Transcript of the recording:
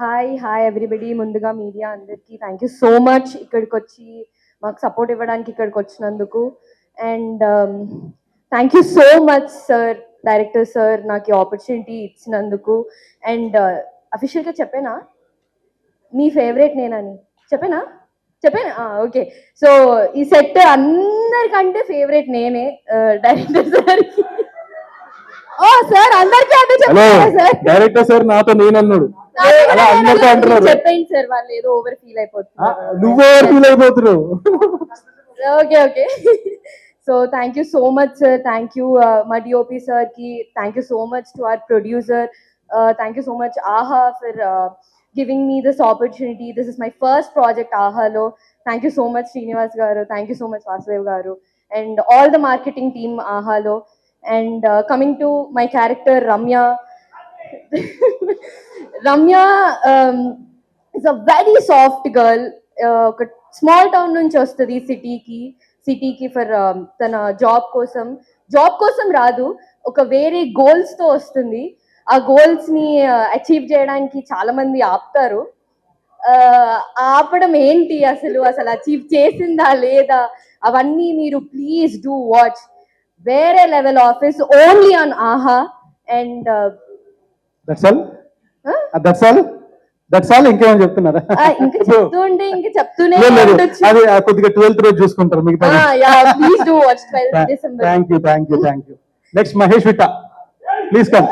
Hi everybody. ముందుగా media అందరికీ thank you so much ఇక్కడికి వచ్చి మాకు సపోర్ట్ ఇవ్వడానికి ఇక్కడికి వచ్చినందుకు. And thank you so much sir, director sir, నాకు ఈ ఆపర్చునిటీ ఇచ్చినందుకు. అండ్ అఫీషియల్గా చెప్పానా మీ ఫేవరెట్ నేనని? చెప్పానా? ఓకే. సో ఈ సెట్ అందరికంటే ఫేవరెట్ నేనే డైరెక్టర్ సార్కి. ఓ సార్, అందరికీ అదే చెప్పారా సార్? డైరెక్టర్ సార్ నాతో నేనన్నాడు. అలా అందరితో అంటున్నారు. చెప్పండి సార్, వాళ్ళు ఏదో ఓవర్ ఫీల్ అయిపోతున్నారు. నువ్వు ఓవర్ ఫీల్ అయిపోతున్నావు. Okay. So thank you so much sir. Thank you మా డిఓపి సార్ కి. Thank you so much to our producer. Thank you so much Aha for giving me this opportunity. This is my first project ఆహాలో. Thank you so much Srinivas garu. Thank you so much Vasudev garu and all the marketing team ఆహాలో. And coming to my character Ramya. Ramya is a very soft girl. ఒక small town నుంచి వస్తుంది సిటీకి for తన job కోసం రాదు, ఒక వేరే గోల్స్ తో వస్తుంది. ఆ గోల్స్ ని అచీవ్ చేయడానికి చాలా మంది ఆపుతారు. ఆపడం ఏంటి, అసలు అచీవ్ చేసిందా లేదా, అవన్నీ మీరు ప్లీజ్ డూ వాచ్. వేరే లెవెల్ ఆఫీస్ ఓన్లీ ఆన్ ఆహా. అండ్ దట్స్ ఆల్ ఇంకేమని చెప్తున్నారా? ఇంకా చెప్తుంటే ఇంకా చెప్తూనే అది కొద్దిగా 12th రోజు చూసుకుంటారు మిగతా. Please do watch 12th December. Thank you. Next Mahesh Vitta, please come.